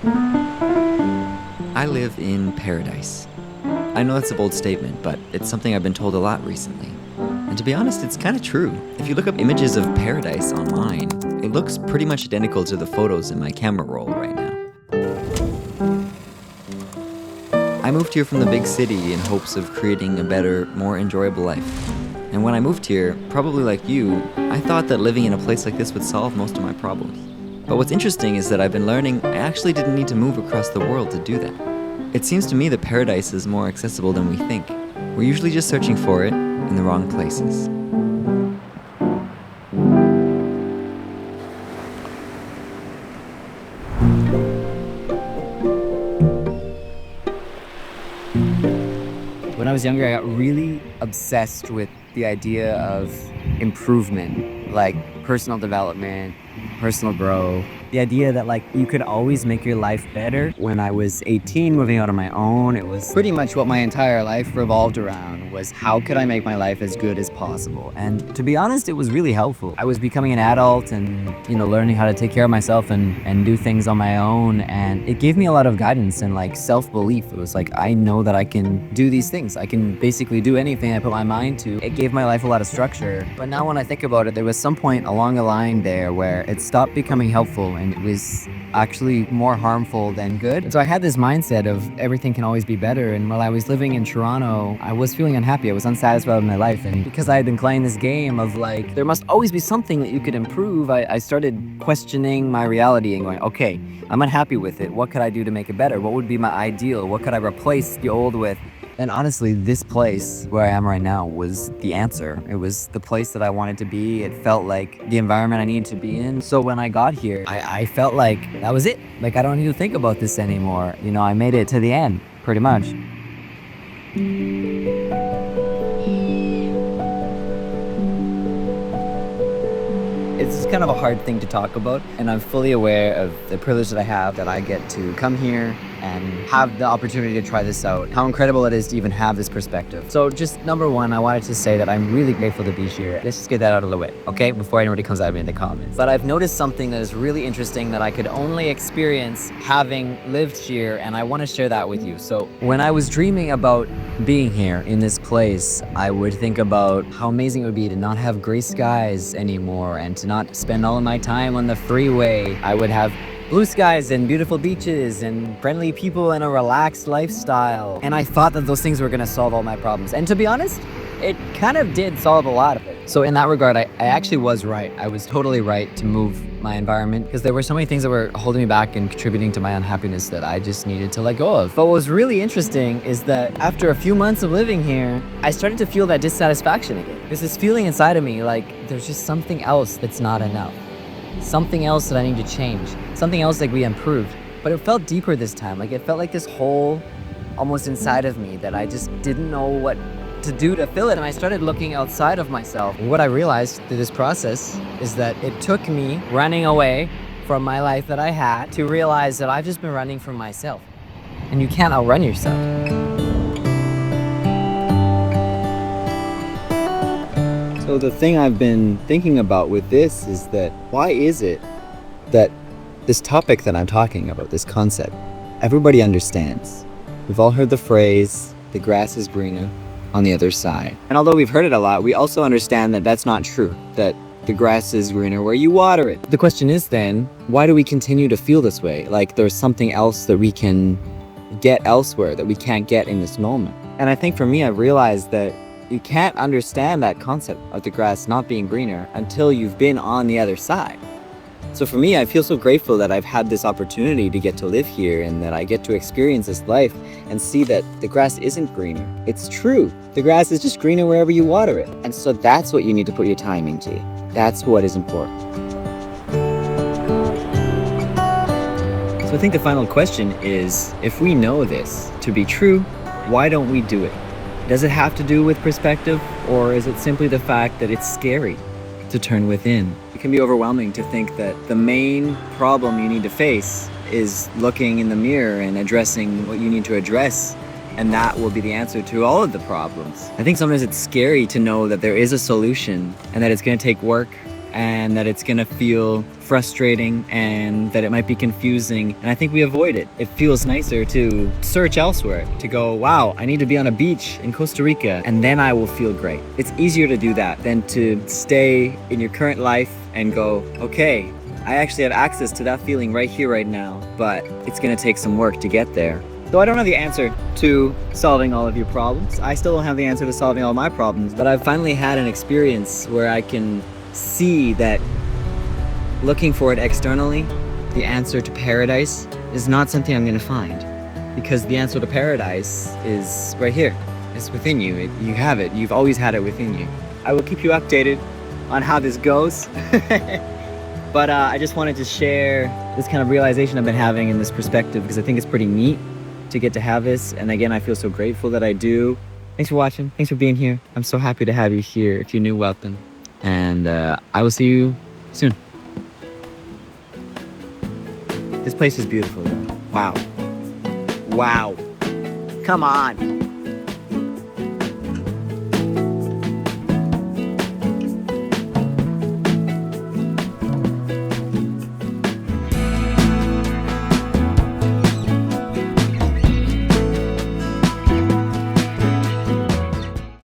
I live in paradise. I know that's a bold statement, but it's something I've been told a lot recently. And to be honest, it's kind of true. If you look up images of paradise online, it looks pretty much identical to the photos in my camera roll right now. I moved here from the big city in hopes of creating a better, more enjoyable life. And when I moved here, probably like you, I thought that living in a place like this would solve most of my problems. But what's interesting is that I've been learning I actually didn't need to move across the world to do that. It seems to me that paradise is more accessible than we think. We're usually just searching for it in the wrong places. When I was younger, I got really obsessed with the idea of improvement, like personal development, personal growth. The idea that you could always make your life better. When I was 18, moving out on my own, it was pretty much what my entire life revolved around, was how could I make my life as good as possible? And to be honest, it was really helpful. I was becoming an adult and, learning how to take care of myself and do things on my own. And it gave me a lot of guidance and self-belief. It was I know that I can do these things. I can basically do anything I put my mind to. It gave my life a lot of structure. But now when I think about it, there was some point along the line there where it stopped becoming helpful and it was actually more harmful than good. So I had this mindset of everything can always be better. And while I was living in Toronto, I was feeling unhappy. I was unsatisfied with my life. And because I had been playing this game of there must always be something that you could improve, I started questioning my reality and going, okay, I'm unhappy with it. What could I do to make it better? What would be my ideal? What could I replace the old with? And honestly, this place where I am right now was the answer. It was the place that I wanted to be. It felt like the environment I needed to be in. So when I got here, I felt like that was it. I don't need to think about this anymore. I made it to the end, pretty much. It's kind of a hard thing to talk about, and I'm fully aware of the privilege that I have that I get to come here and have the opportunity to try this out. How incredible it is to even have this perspective. So just number one, I wanted to say that I'm really grateful to be here. Let's just get that out of the way, okay? Before anybody comes at me in the comments. But I've noticed something that is really interesting that I could only experience having lived here, and I want to share that with you. So when I was dreaming about being here in this place, I would think about how amazing it would be to not have gray skies anymore and to not spend all of my time on the freeway. I would have blue skies and beautiful beaches and friendly people and a relaxed lifestyle. And I thought that those things were going to solve all my problems. And to be honest, it kind of did solve a lot of it. So in that regard, I actually was right. I was totally right to move my environment because there were so many things that were holding me back and contributing to my unhappiness that I just needed to let go of. But what was really interesting is that after a few months of living here, I started to feel that dissatisfaction again. There's this feeling inside of me there's just something else that's not enough. Something else that I need to change. Something else that we improved. But it felt deeper this time. It felt like this hole almost inside of me that I just didn't know what to do to fill it. And I started looking outside of myself. And what I realized through this process is that it took me running away from my life that I had to realize that I've just been running from myself. And you can't outrun yourself. So the thing I've been thinking about with this is that why is it that this topic that I'm talking about, this concept, everybody understands. We've all heard the phrase, the grass is greener on the other side. And although we've heard it a lot, we also understand that that's not true, that the grass is greener where you water it. The question is then, why do we continue to feel this way? There's something else that we can get elsewhere that we can't get in this moment. And I think for me, I've realized that you can't understand that concept of the grass not being greener until you've been on the other side. So for me, I feel so grateful that I've had this opportunity to get to live here and that I get to experience this life and see that the grass isn't greener. It's true. The grass is just greener wherever you water it. And so that's what you need to put your time into. That's what is important. So I think the final question is, if we know this to be true, why don't we do it? Does it have to do with perspective, or is it simply the fact that it's scary to turn within? It can be overwhelming to think that the main problem you need to face is looking in the mirror and addressing what you need to address, and that will be the answer to all of the problems. I think sometimes it's scary to know that there is a solution and that it's going to take work and that it's going to feel frustrating and that it might be confusing. And I think we avoid it. It feels nicer to search elsewhere, to go, wow, I need to be on a beach in Costa Rica, and then I will feel great. It's easier to do that than to stay in your current life and go, okay, I actually have access to that feeling right here, right now, but it's gonna take some work to get there. Though I don't have the answer to solving all of your problems. I still don't have the answer to solving all my problems, but I've finally had an experience where I can see that looking for it externally, the answer to paradise is not something I'm gonna find, because the answer to paradise is right here. It's within you. You have it. You've always had it within you. I will keep you updated on how this goes. But I just wanted to share this kind of realization I've been having in this perspective, because I think it's pretty neat to get to have this. And again, I feel so grateful that I do. Thanks for watching. Thanks for being here. I'm so happy to have you here. If you're new, welcome. And I will see you soon. This place is beautiful. Wow. Wow. Come on.